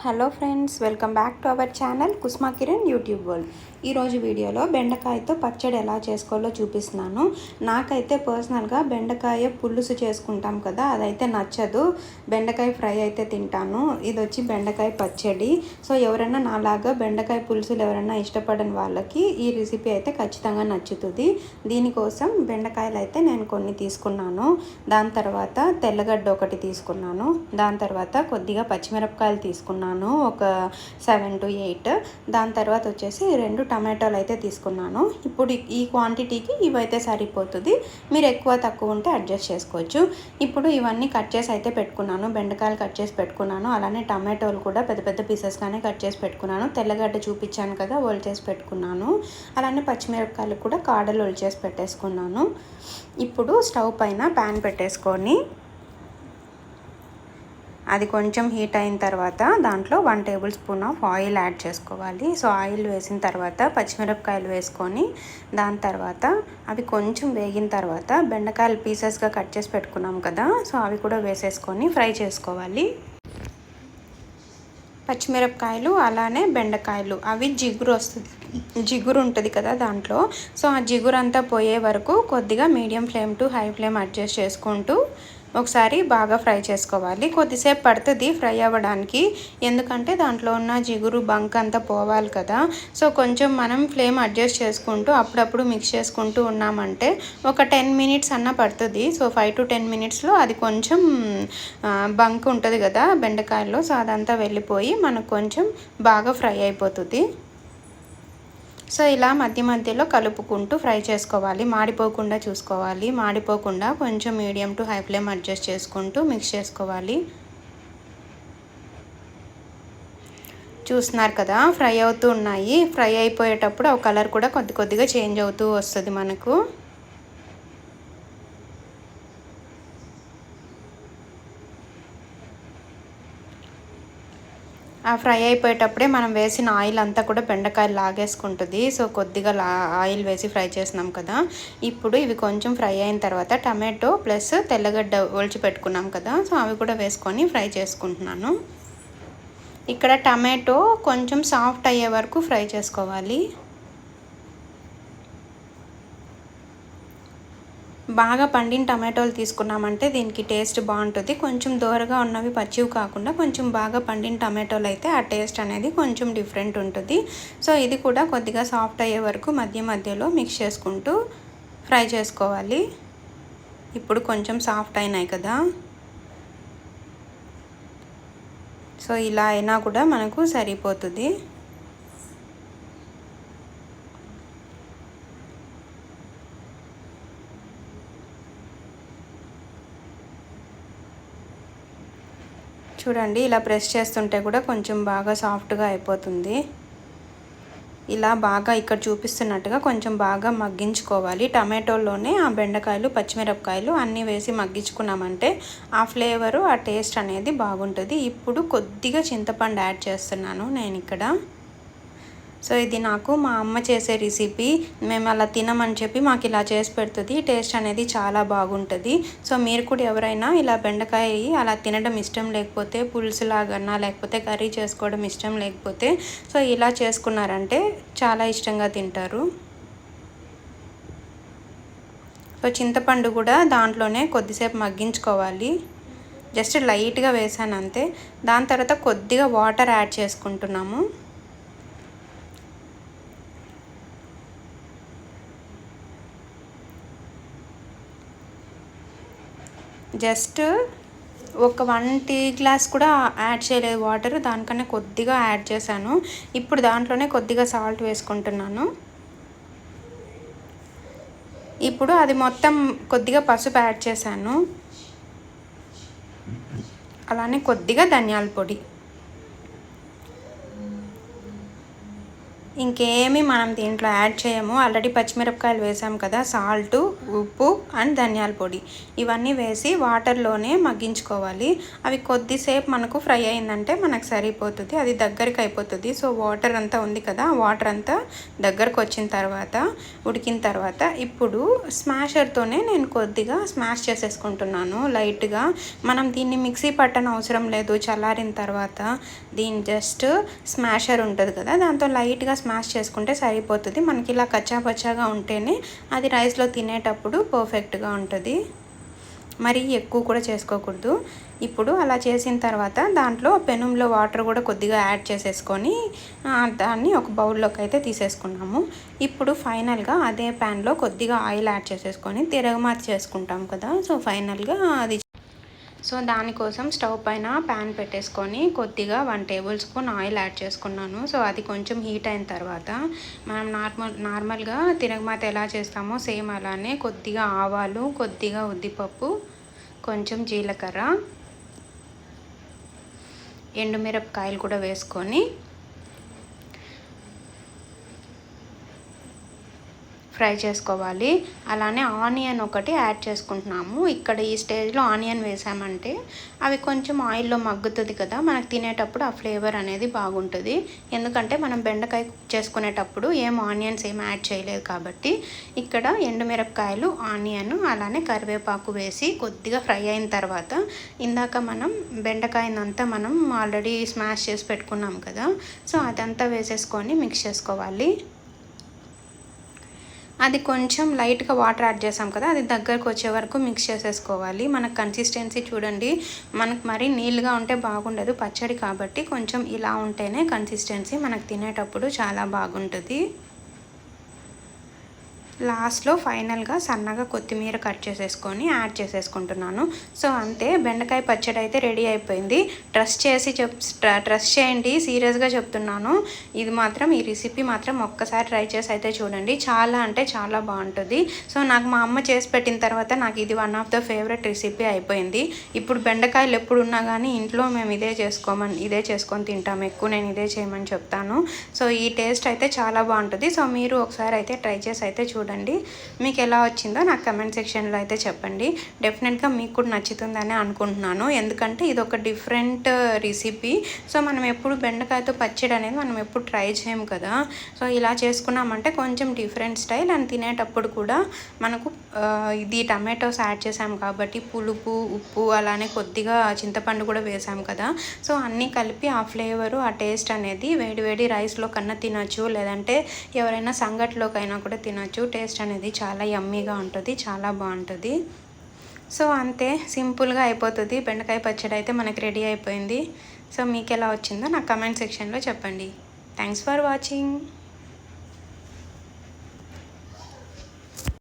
Hello friends, welcome back to our channel Kusma Kiran YouTube world. ఈరోజు వీడియోలో బెండకాయతో పచ్చడి ఎలా చేసుకోవాలో చూపిస్తున్నాను. నాకైతే పర్సనల్గా బెండకాయ పులుసు చేసుకుంటాం కదా, అదైతే నచ్చదు. బెండకాయ ఫ్రై అయితే తింటాను. ఇది వచ్చి బెండకాయ పచ్చడి. సో ఎవరైనా నాలాగా బెండకాయ పులుసులు ఎవరైనా ఇష్టపడని వాళ్ళకి ఈ రెసిపీ అయితే ఖచ్చితంగా నచ్చుతుంది. దీనికోసం బెండకాయలు అయితే నేను కొన్ని తీసుకున్నాను. దాని తర్వాత తెల్లగడ్డ ఒకటి తీసుకున్నాను. దాని తర్వాత కొద్దిగా పచ్చిమిరపకాయలు తీసుకున్నాను, ఒక 7 to 8. దాని తర్వాత వచ్చేసి 2 టమాటోలు అయితే తీసుకున్నాను. ఇప్పుడు ఈ క్వాంటిటీకి ఇవైతే సరిపోతుంది. మీరు ఎక్కువ తక్కువ ఉంటే అడ్జస్ట్ చేసుకోవచ్చు. ఇప్పుడు ఇవన్నీ కట్ చేసి అయితే పెట్టుకున్నాను. బెండకాయలు కట్ చేసి పెట్టుకున్నాను. అలానే టమాటోలు కూడా పెద్ద పెద్ద పీసెస్గానే కట్ చేసి పెట్టుకున్నాను. తెల్లగడ్డ చూపించాను కదా, ఒలిచేసి పెట్టుకున్నాను. అలానే పచ్చిమిరపకాయలు కూడా కాడలు ఒలిచేసి పెట్టేసుకున్నాను. ఇప్పుడు స్టవ్ పైన ప్యాన్ పెట్టేసుకొని అది కొంచెం హీట్ అయిన తర్వాత దాంట్లో 1 table spoon of oil add చేసుకోవాలి. సో ఆయిల్ వేసిన తర్వాత పచ్చిమిరపకాయలు వేసుకొని దాని తర్వాత అవి కొంచెం వేగిన తర్వాత బెండకాయలు పీసెస్గా కట్ చేసి పెట్టుకున్నాం కదా, సో అవి కూడా వేసేసుకొని ఫ్రై చేసుకోవాలి. పచ్చిమిరపకాయలు అలానే బెండకాయలు అవి జిగురు ఉంటుంది కదా దాంట్లో. సో ఆ జిగురు అంతా పోయే వరకు కొద్దిగా medium flame to high flame adjust చేసుకుంటూ ఒకసారి బాగా ఫ్రై చేసుకోవాలి. కొద్దిసేపు పడుతుంది ఫ్రై అవ్వడానికి, ఎందుకంటే దాంట్లో ఉన్న జిగురు బంక్ అంతా పోవాలి కదా. సో కొంచెం మనం ఫ్లేమ్ అడ్జస్ట్ చేసుకుంటూ అప్పుడప్పుడు మిక్స్ చేసుకుంటూ ఉన్నామంటే ఒక 10 minutes అన్న పడుతుంది. సో 5 to 10 minutesలో అది కొంచెం బంక్ ఉంటుంది కదా బెండకాయల్లో, సో అదంతా వెళ్ళిపోయి మనకు కొంచెం బాగా ఫ్రై అయిపోతుంది. సో ఇలా మధ్య మధ్యలో కలుపుకుంటూ ఫ్రై చేసుకోవాలి. మాడిపోకుండా చూసుకోవాలి. మాడిపోకుండా కొంచెం medium to high flame adjust చేసుకుంటూ మిక్స్ చేసుకోవాలి. చూస్తున్నారు కదా, ఫ్రై అవుతూ ఉన్నాయి. ఫ్రై అయిపోయేటప్పుడు ఆ కలర్ కూడా కొద్దిగా చేంజ్ అవుతూ వస్తుంది మనకు. ఆ ఫ్రై అయిపోయేటప్పుడే మనం వేసిన ఆయిల్ అంతా కూడా బెండకాయలు లాగేసుకుంటుంది. సో కొద్దిగా ఆయిల్ వేసి ఫ్రై చేసినాం కదా. ఇప్పుడు ఇవి కొంచెం ఫ్రై అయిన తర్వాత టమాటో ప్లస్ తెల్లగడ్డ ఒలిచి పెట్టుకున్నాం కదా, సో అవి కూడా వేసుకొని ఫ్రై చేసుకుంటున్నాను. ఇక్కడ టమాటో కొంచెం సాఫ్ట్ అయ్యే వరకు ఫ్రై చేసుకోవాలి. బాగా పండిన టమాటోలు తీసుకున్నామంటే దీనికి టేస్ట్ బాగుంటుంది. కొంచెం దూరగా ఉన్నవి పచ్చివి కాకుండా కొంచెం బాగా పండిన టమాటోలు అయితే ఆ టేస్ట్ అనేది కొంచెం డిఫరెంట్ ఉంటుంది. సో ఇది కూడా కొద్దిగా సాఫ్ట్ అయ్యే వరకు మధ్య మధ్యలో మిక్స్ చేసుకుంటూ ఫ్రై చేసుకోవాలి. ఇప్పుడు కొంచెం సాఫ్ట్ అయినాయి కదా, సో ఇలా అయినా కూడా మనకు సరిపోతుంది. చూడండి, ఇలా ప్రెస్ చేస్తుంటే కూడా కొంచెం బాగా సాఫ్ట్గా అయిపోతుంది. ఇలా బాగా ఇక్కడ చూపిస్తున్నట్టుగా కొంచెం బాగా మగ్గించుకోవాలి. టమాటోల్లోనే ఆ బెండకాయలు పచ్చిమిరపకాయలు అన్నీ వేసి మగ్గించుకున్నామంటే ఆ ఫ్లేవరు ఆ టేస్ట్ అనేది బాగుంటుంది. ఇప్పుడు కొద్దిగా చింతపండు యాడ్ చేస్తున్నాను నేను ఇక్కడ. సో ఇది నాకు మా అమ్మ చేసే రెసిపీ. మేము అలా తినమని చెప్పి మాకు ఇలా చేసి పెడుతుంది. టేస్ట్ అనేది చాలా బాగుంటుంది. సో మీరు కూడా ఎవరైనా ఇలా బెండకాయ అలా తినడం ఇష్టం లేకపోతే, పులుసులాగన్నా లేకపోతే కర్రీ చేసుకోవడం ఇష్టం లేకపోతే, సో ఇలా చేసుకున్నారంటే చాలా ఇష్టంగా తింటారు. సో చింతపండు కూడా దాంట్లోనే కొద్దిసేపు మగ్గించుకోవాలి. జస్ట్ లైట్గా వేసాను అంతే. దాని తర్వాత కొద్దిగా వాటర్ యాడ్ చేసుకుంటున్నాము. జస్ట్ ఒక 1 టీ గ్లాస్ కూడా యాడ్ చేయలేదు వాటర్, దానికన్నా కొద్దిగా యాడ్ చేశాను. ఇప్పుడు దాంట్లోనే కొద్దిగా సాల్ట్ వేసుకుంటున్నాను. ఇప్పుడు అది మొత్తం కొద్దిగా పసుపు యాడ్ చేశాను. అలానే కొద్దిగా ధనియాల పొడి. ఇంకేమీ మనం దీంట్లో యాడ్ చేయము. ఆల్రెడీ పచ్చిమిరపకాయలు వేసాం కదా, సాల్ట్ ఉప్పు అండ్ ధనియాల పొడి ఇవన్నీ వేసి వాటర్లోనే మగ్గించుకోవాలి. అవి కొద్దిసేపు మనకు ఫ్రై అయిందంటే మనకు సరిపోతుంది, అది దగ్గరికి అయిపోతుంది. సో వాటర్ అంతా ఉంది కదా, వాటర్ అంతా దగ్గరకు వచ్చిన తర్వాత ఉడికిన తర్వాత ఇప్పుడు స్మాషర్తోనే నేను కొద్దిగా స్మాష్ చేసేసుకుంటున్నాను లైట్గా. మనం దీన్ని మిక్సీ పట్టని అవసరం లేదు. చల్లారిన తర్వాత దీని జస్ట్ స్మాషర్ ఉంటుంది కదా, దాంతో లైట్గా స్మాష్ చేసుకుంటే సరిపోతుంది. మనకి ఇలా కచ్చాపచ్చాగా ఉంటేనే అది రైస్లో తినేటప్పుడు పర్ఫెక్ట్గా ఉంటుంది. మరీ ఎక్కువ కూడా చేసుకోకూడదు. ఇప్పుడు అలా చేసిన తర్వాత దాంట్లో పెనంలో వాటర్ కూడా కొద్దిగా యాడ్ చేసేసుకొని దాన్ని ఒక బౌల్లోకి అయితే తీసేసుకున్నాము. ఇప్పుడు ఫైనల్గా అదే ప్యాన్లో కొద్దిగా ఆయిల్ యాడ్ చేసేసుకొని తిరగమాత చేసుకుంటాం కదా, సో ఫైనల్గా అది దానికోసం స్టవ్ పైన ప్యాన్ పెట్టేసుకొని కొద్దిగా 1 టేబుల్ స్పూన్ ఆయిల్ యాడ్ చేసుకున్నాను. సో అది కొంచెం హీట్ అయిన తర్వాత మనం నార్మల్గా తిరగమాత ఎలా చేస్తామో సేమ్ అలానే కొద్దిగా ఆవాలు, కొద్దిగా ఉద్దిపప్పు, కొంచెం జీలకర్ర, ఎండుమిరపకాయలు కూడా వేసుకొని ఫ్రై చేసుకోవాలి. అలానే ఆనియన్ ఒకటి యాడ్ చేసుకుంటున్నాము. ఇక్కడ ఈ స్టేజ్లో ఆనియన్ వేసామంటే అవి కొంచెం ఆయిల్లో మగ్గుతుంది కదా, మనకు తినేటప్పుడు ఆ ఫ్లేవర్ అనేది బాగుంటుంది. ఎందుకంటే మనం బెండకాయ చేసుకునేటప్పుడు ఆనియన్స్ ఏం యాడ్ చేయలేదు కాబట్టి. ఇక్కడ ఎండుమిరపకాయలు, ఆనియన్ అలానే కరివేపాకు వేసి కొద్దిగా ఫ్రై అయిన తర్వాత ఇందాక మనం బెండకాయనంతా మనం ఆల్రెడీ స్మాష్ చేసి పెట్టుకున్నాం కదా, సో అదంతా వేసేసుకొని మిక్స్ చేసుకోవాలి. అది కొంచెం లైట్గా వాటర్ యాడ్ చేసాం కదా, అది దగ్గరకు వచ్చే వరకు మిక్స్ చేసేసుకోవాలి. మనకు కన్సిస్టెన్సీ చూడండి, మనకు మరీ నీళ్ళుగా ఉంటే బాగుండదు పచ్చడి కాబట్టి, కొంచెం ఇలా ఉంటేనే కన్సిస్టెన్సీ మనకు తినేటప్పుడు చాలా బాగుంటుంది. లాస్ట్లో ఫైనల్గా సన్నగా కొత్తిమీర కట్ చేసేసుకొని యాడ్ చేసేసుకుంటున్నాను. సో అంతే, బెండకాయ పచ్చడి అయితే రెడీ అయిపోయింది. ట్రస్ట్ చేయండి, సీరియస్గా చెప్తున్నాను. ఇది మాత్రం, ఈ రెసిపీ మాత్రం ఒక్కసారి ట్రై చేసి అయితే చూడండి. చాలా అంటే చాలా బాగుంటుంది. సో నాకు మా అమ్మ చేసి పెట్టిన తర్వాత నాకు ఇది one of the favourite recipe అయిపోయింది. ఇప్పుడు బెండకాయలు ఎప్పుడున్నా కానీ ఇంట్లో మేము ఇదే చేసుకొని తింటాము ఎక్కువ. నేను ఇదే చేయమని చెప్తాను. సో ఈ టేస్ట్ అయితే చాలా బాగుంటుంది. సో మీరు ఒకసారి అయితే ట్రై చేసి అయితే చూడండి. మీకు ఎలా వచ్చిందో నాకు కమెంట్ సెక్షన్లో అయితే చెప్పండి. డెఫినెట్గా మీకు కూడా నచ్చుతుందని అనుకుంటున్నాను. ఎందుకంటే ఇది ఒక డిఫరెంట్ రెసిపీ. సో మనం ఎప్పుడు బెండకాయతో పచ్చడి అనేది మనం ఎప్పుడు ట్రై చేయము కదా, సో ఇలా చేసుకున్నామంటే కొంచెం డిఫరెంట్ స్టైల్. అండ్ తినేటప్పుడు కూడా మనకు ఇది టమాటోస్ యాడ్ చేసాం కాబట్టి పులుపు, ఉప్పు అలానే కొద్దిగా చింతపండు కూడా వేసాం కదా, సో అన్నీ కలిపి ఆ ఫ్లేవరు, ఆ టేస్ట్ అనేది వేడి రైస్లో కన్నా తినచ్చు, లేదంటే ఎవరైనా సంగట్లోకైనా కూడా తినచ్చు. టేస్ట్ అనేది చాలా యమ్మీగా ఉంటుంది, చాలా బాగుంటుంది. సో అంతే, సింపుల్గా అయిపోతుంది. బెండకాయ పచ్చడి అయితే మనకి రెడీ అయిపోయింది. సో మీకు ఎలా వచ్చిందో నాకు కమెంట్ సెక్షన్లో చెప్పండి. Thanks for watching.